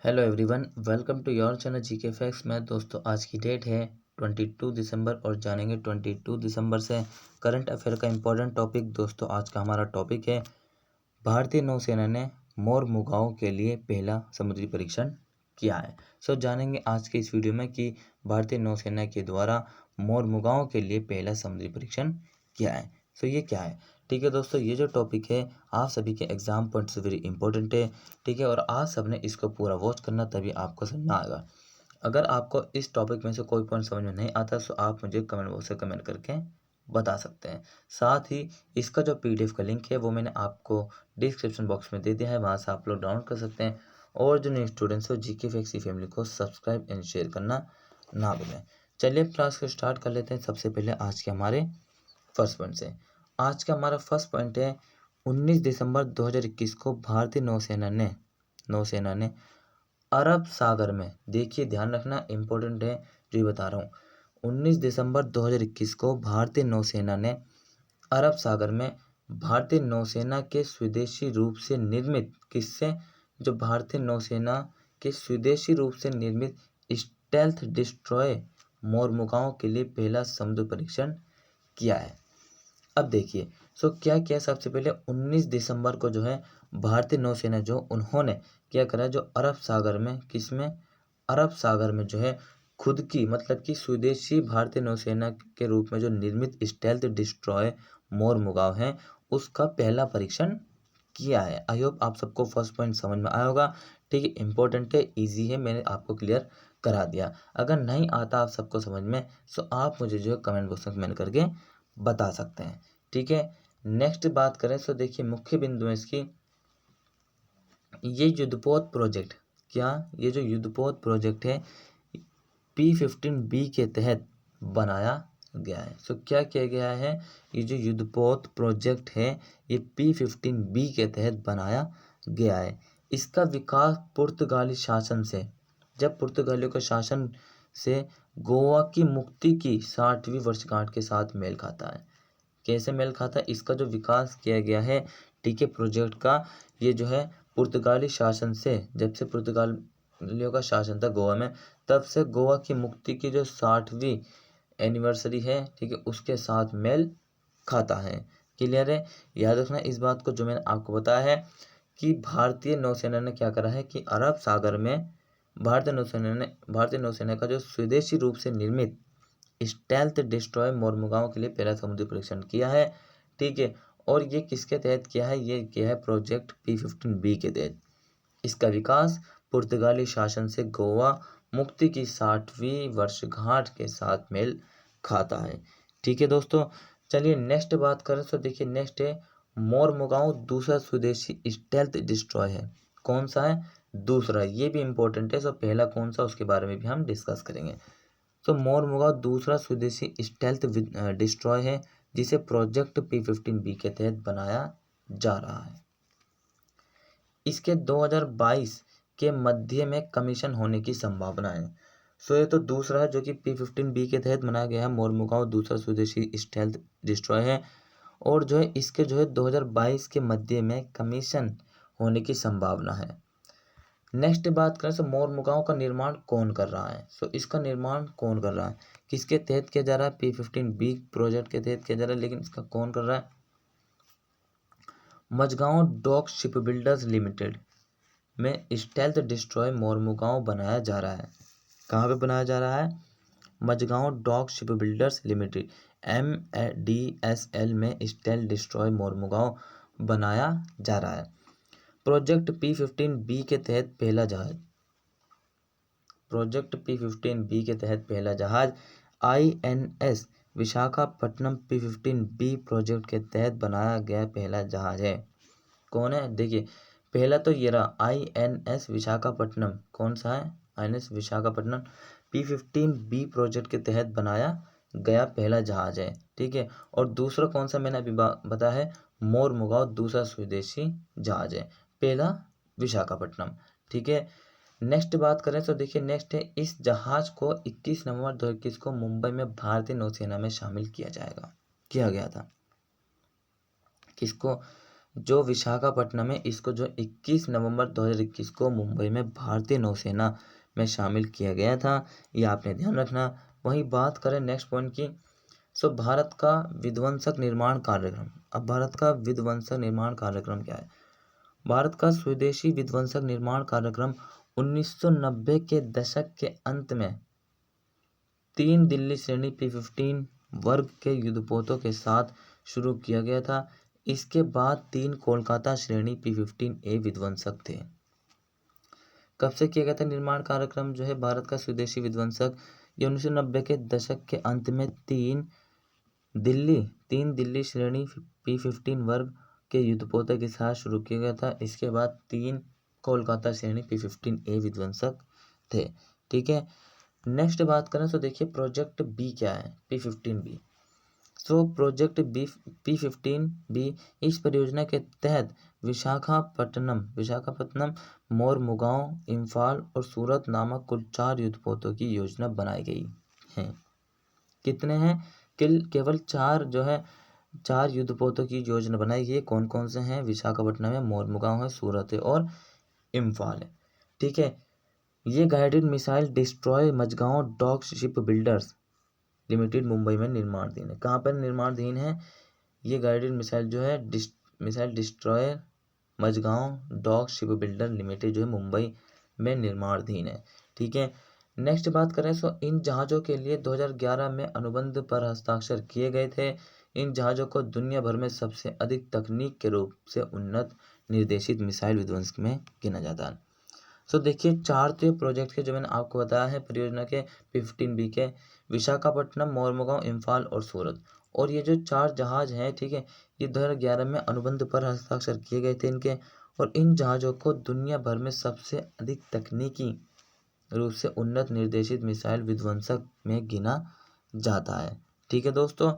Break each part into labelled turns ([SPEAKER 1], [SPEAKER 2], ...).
[SPEAKER 1] Hello everyone, welcome to your channel GK Facts में। दोस्तों आज की डेट है 22 दिसंबर और जानेंगे 22 दिसंबर से करंट अफेयर का इम्पोर्टेंट टॉपिक। दोस्तों आज का हमारा टॉपिक है भारतीय नौसेना ने मोरमुगाओ के लिए पहला समुद्री परीक्षण किया है। जानेंगे आज के इस वीडियो में कि भारतीय नौसेना के द्वारा मोरमुगाओ के लिए पहला समुद्री परीक्षण किया है। ये क्या है? ठीक है दोस्तों, ये जो टॉपिक है आप सभी के एग्जाम पॉइंट से वेरी इंपॉर्टेंट है। ठीक है, और आज सबने इसको पूरा वॉच करना, तभी आपको समझ में आएगा। अगर आपको इस टॉपिक में से कोई पॉइंट समझ में नहीं आता तो आप मुझे कमेंट बॉक्स से कमेंट करके बता सकते हैं। साथ ही इसका जो पीडीएफ का लिंक है वो मैंने आपको डिस्क्रिप्शन बॉक्स में दे दिया है, वहाँ से आप लोग डाउनलोड कर सकते हैं। और जो न्यू स्टूडेंट्स हो जीके फैक्ट्स की फैमिली को सब्सक्राइब एंड शेयर करना ना भूलें। चलिए क्लास को स्टार्ट कर लेते हैं। सबसे पहले आज के हमारे फर्स्ट पॉइंट से। आज का हमारा फर्स्ट पॉइंट है 19 दिसंबर 2021 को भारतीय नौसेना ने अरब सागर में, देखिए ध्यान रखना इंपॉर्टेंट है जो ये बता रहा हूँ, 19 दिसंबर 2021 को भारतीय नौसेना ने अरब सागर में भारतीय नौसेना के स्वदेशी रूप से निर्मित किससे जो भारतीय नौसेना के स्वदेशी रूप से निर्मित स्टेल्थ डिस्ट्रॉय मोरमुगाओ के लिए पहला समुद्र परीक्षण किया है। अब देखिए क्या किया। सबसे पहले 19 दिसंबर को जो है भारतीय नौसेना जो उन्होंने क्या करा, जो अरब सागर में, किसमें, अरब सागर में जो है खुद की मतलब कि स्वदेशी भारतीय नौसेना के रूप में जो निर्मित स्टेल्थ डिस्ट्रॉय मोरमुगाव है उसका पहला परीक्षण किया है। आई होप आप सबको फर्स्ट पॉइंट समझ में आया होगा। ठीक है, इंपॉर्टेंट है, इजी है, मैंने आपको क्लियर करा दिया। अगर नहीं आता आप सबको समझ में तो आप मुझे जो है कमेंट बॉक्स में कमेंट करके बता सकते हैं। ठीक है, नेक्स्ट बात करें तो देखिए मुख्य बिंदु है इसकी, ये युद्धपोत प्रोजेक्ट, ये जो युद्धपोत प्रोजेक्ट है P-15B के तहत बनाया गया है। क्या किया गया है, ये जो युद्धपोत प्रोजेक्ट है ये P-15B के तहत बनाया गया है। इसका विकास पुर्तगाली शासन से, जब पुर्तगालियों के शासन से गोवा की मुक्ति की 60वीं वर्षगांठ के साथ मेल खाता है। कैसे मेल खाता है? इसका जो विकास किया गया है, ठीक है, प्रोजेक्ट का, ये जो है पुर्तगाली शासन से, जब से पुर्तगालियों का शासन था गोवा में, तब से गोवा की मुक्ति की जो 60वीं एनिवर्सरी है, ठीक है, उसके साथ मेल खाता है। क्लियर है? याद रखना इस बात को जो मैंने आपको बताया है कि भारतीय नौसेना ने क्या करा है कि अरब सागर में भारतीय नौसेना का जो स्वदेशी रूप से निर्मित स्टेल्थ डिस्ट्रॉय मोरमुगाओ के लिए पहला समुद्री परीक्षण किया है। ठीक है, और ये किसके तहत किया है? ये किया है प्रोजेक्ट P-15B के तहत। इसका विकास पुर्तगाली शासन से गोवा मुक्ति की 60वीं वर्षगांठ के साथ मेल खाता है। ठीक है दोस्तों, चलिए नेक्स्ट बात करें तो देखिए नेक्स्ट है मोरमुगाओ दूसरा स्वदेशी स्टेल्थ डिस्ट्रॉय है। कौन सा है? दूसरा, ये भी इंपॉर्टेंट है। पहला कौन सा, उसके बारे में भी हम डिस्कस करेंगे। मोरमुगाओ दूसरा स्वदेशी स्टेल्थ डिस्ट्रॉय है जिसे प्रोजेक्ट P-15B के तहत बनाया जा रहा है। इसके 2022 के मध्य में कमीशन होने की संभावना है। ये तो दूसरा है जो कि P-15B के तहत बनाया गया है। मोरमुगाओ दूसरा स्वदेशी स्टेल्थ डिस्ट्रॉय है और जो है इसके जो है 2022 के मध्य में कमीशन होने की संभावना है। नेक्स्ट बात करें तो मोरमुगाओ का निर्माण कौन कर रहा है? इसका निर्माण कौन कर रहा है, किसके तहत किया जा रहा है? P-15B प्रोजेक्ट के तहत किया जा रहा है, लेकिन इसका कौन कर रहा है? Mazagon Dock Ship Builders Limited में स्टेल्थ डिस्ट्रॉय मोरमुगाओ बनाया जा रहा है। कहाँ पे बनाया जा रहा है? Mazagon Dock Ship Builders Limited MDSL में स्टेल्थ डिस्ट्रॉय मोरमुगाओ बनाया जा रहा है। प्रोजेक्ट P-15B के तहत पहला जहाज INS विशाखापट्टनम P-15B प्रोजेक्ट के तहत बनाया गया पहला जहाज है। कौन है? देखिए पहला तो ये रहा INS विशाखापट्टनम। कौन सा है? INS विशाखापट्टनम P-15B प्रोजेक्ट के तहत बनाया गया पहला जहाज है। ठीक है, और दूसरा कौन सा मैंने अभी बताया है? मोरमुगाओ दूसरा स्वदेशी जहाज है, पहला विशाखापट्टनम। ठीक है, नेक्स्ट बात करें तो देखिए नेक्स्ट है इस जहाज को 21 नवंबर 2021 को मुंबई में भारतीय नौसेना में शामिल किया गया था। किसको? जो विशाखापट्टनम है इसको जो 21 नवंबर 2021 को मुंबई में भारतीय नौसेना में शामिल किया गया था, ये आपने ध्यान रखना। वहीं बात करें नेक्स्ट पॉइंट की, सो भारत का विध्वंसक निर्माण कार्यक्रम। अब भारत का विध्वंसक निर्माण कार्यक्रम क्या है? भारत का स्वदेशी विध्वंसक निर्माण कार्यक्रम 1990 के दशक के अंत में 3 दिल्ली श्रेणी P-15 वर्ग के युद्धपोतों के साथ शुरू किया गया था। इसके बाद 3 कोलकाता श्रेणी P-15A विध्वंसक थे। कब से किया गया था निर्माण कार्यक्रम जो है भारत का स्वदेशी विध्वंसक? ये 1990 के दशक के अंत में तीन दिल्ली श्रेणी P-15 वर्ग के युद्धपोतों के साथ शुरू किया गया था। इसके बाद 3 कोलकाता श्रेणी P-15A विध्वंसक थे। ठीक है, नेक्स्ट बात करें तो देखिए प्रोजेक्ट बी क्या है, P-15B। So project B P-15B इस परियोजना के तहत विशाखापट्टनम, मोरमुगांव, इम्फाल और सूरत नामक कुल 4 युद्धपोतों की योजना बनाई गई है। कितने हैं? केवल 4 जो है 4 युद्धपोतों की योजना बनाई गई है। कौन कौन से हैं? विशाखापट्टनम है, मोरमुगांव है, सूरत है और इम्फाल है। ठीक है, ये guided missile destroy Mazagon Dock Ship Builders Limited Mumbai में निर्माणाधीन है। कहाँ पर निर्माणाधीन है? ये गाइडेड मिसाइल जो है missile destroy Mazagon Dock Ship Builder Limited जो है मुंबई में निर्माणाधीन है। ठीक है, नेक्स्ट बात करें तो इन जहाज़ों के लिए 2011 में अनुबंध पर हस्ताक्षर किए गए थे। इन जहाज़ों को दुनिया भर में सबसे अधिक तकनीक के रूप से उन्नत निर्देशित मिसाइल विध्वंस में गिना जाता है। सो देखिए 4 तो प्रोजेक्ट के जो मैंने आपको बताया है परियोजना के P-15B के, विशाखापट्टनम, मोरमुगांव, इम्फाल और सूरत। और ये जो 4 जहाज हैं, ठीक है, ये 2011 में अनुबंध पर हस्ताक्षर किए गए थे इनके। और इन जहाज़ों को दुनिया भर में सबसे अधिक तकनीकी रूप से उन्नत निर्देशित मिसाइल विध्वंसक में गिना जाता है। ठीक है दोस्तों,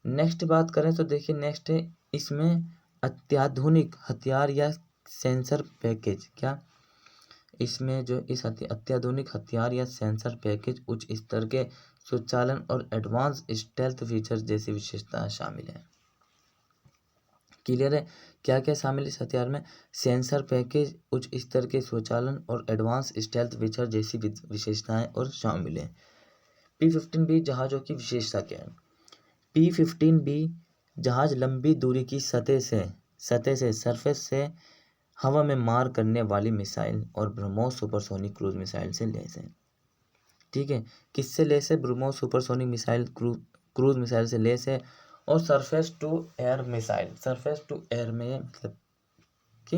[SPEAKER 1] नेक्स्ट बात करें तो देखिए नेक्स्ट है इसमें अत्याधुनिक हथियार या सेंसर पैकेज। क्या? इसमें जो इस अत्याधुनिक हथियार या सेंसर पैकेज उच्च स्तर के स्वचालन और एडवांस स्टेल्थ फीचर्स जैसी विशेषताएं शामिल हैं। क्लियर है? क्या क्या शामिल है इस हथियार में? सेंसर पैकेज, उच्च स्तर के स्वचालन और एडवांस स्टेल्थ फीचर जैसी विशेषताएं और शामिल है। P-15B जहाज़ों की विशेषता क्या है? P-15B जहाज लंबी दूरी की सतह से सरफेस से हवा में मार करने वाली मिसाइल और ब्रह्मोस सुपरसोनिक क्रूज मिसाइल से लैस है। ठीक है, किससे लैस है? BrahMos supersonic missile cruise missile से लैस है। और surface to air missile, surface to air में मतलब कि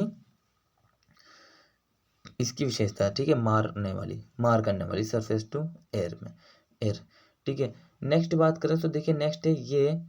[SPEAKER 1] इसकी विशेषता है। ठीक है, मार करने वाली सरफेस टू एयर में एयर। ठीक है, नेक्स्ट बात करें तो देखिए नेक्स्ट है ये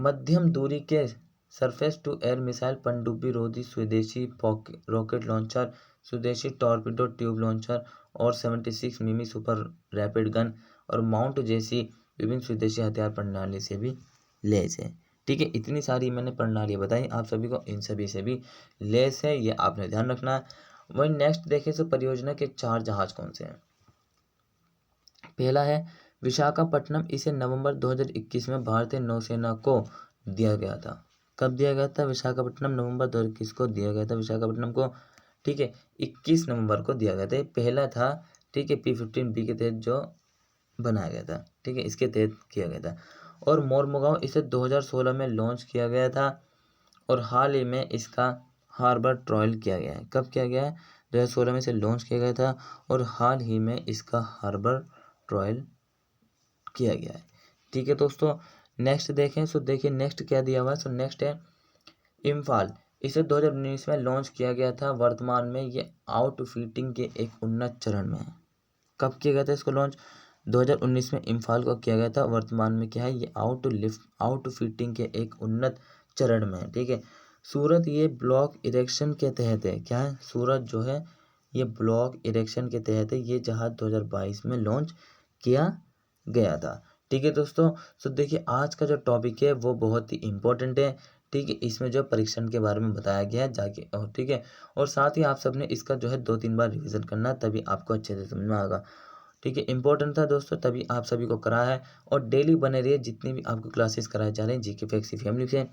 [SPEAKER 1] मध्यम दूरी के सरफेस टू एयर मिसाइल पनडुब्बी रोधी स्वदेशी रॉकेट लॉन्चर, स्वदेशी टॉर्पीडो ट्यूब लॉन्चर और 76 मिमी सुपर रैपिड गन और माउंट जैसी विभिन्न स्वदेशी हथियार प्रणाली से भी लैस है। ठीक है, इतनी सारी मैंने प्रणालियाँ बताई आप सभी को, इन सभी से भी लैस है, ये आपने ध्यान रखना है। वही नेक्स्ट देखें तो परियोजना के 4 जहाज कौन से हैं? पहला है विशाखापट्टनम, इसे नवंबर 2021 में भारतीय नौसेना को दिया गया था। कब दिया गया था? विशाखापट्टनम नवंबर 2021 को दिया गया था विशाखापट्टनम को। ठीक है, 21 नवंबर को दिया गया था। ये पहला था। ठीक है, P-15B के तहत जो बनाया गया था। ठीक है, इसके तहत किया गया था। और मोरमुगांव इसे 2016 में लॉन्च किया गया था और हाल ही में इसका हार्बर ट्रायल किया गया है। कब किया गया है? 2016 में इसे लॉन्च किया गया था और हाल ही में इसका हार्बर ट्रायल किया गया है। ठीक है दोस्तों, नेक्स्ट देखें सो देखिए नेक्स्ट क्या दिया हुआ है। सो नेक्स्ट है इम्फाल, इसे 2019 में लॉन्च किया गया था। वर्तमान में ये आउटफिटिंग के एक उन्नत चरण में है। कब किया गया था इसको लॉन्च? 2019 में इम्फाल को किया गया था। वर्तमान में क्या है? ये आउटफिटिंग के एक उन्नत चरण में है। ठीक है, सूरत ये ब्लॉक इरेक्शन के तहत है। क्या है? सूरत जो है ये ब्लॉक इरेक्शन के तहत है। ये जहाज 2022 में लॉन्च किया गया था। ठीक है दोस्तों, तो देखिए आज का जो टॉपिक है वो बहुत ही इम्पोर्टेंट है। ठीक है, इसमें जो परीक्षण के बारे में बताया गया है जाके, और ठीक है, और साथ ही आप सबने इसका जो है 2-3 बार रिवीजन करना, तभी आपको अच्छे से समझ में आएगा। ठीक है, इंपॉर्टेंट था दोस्तों, तभी आप सभी को करा है। और डेली बने रहिए, जितनी भी आपको क्लासेस कराए जा रहे हैं जीके फैक्स की फैमिली से,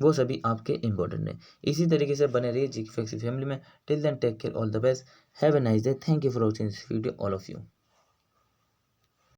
[SPEAKER 1] वो सभी आपके इंपॉर्टेंट हैं। इसी तरीके से बने रहिए जीके फैक्स फैमिली में। Till then take care, all the best, have a nice day, thank you for watching this video all of you.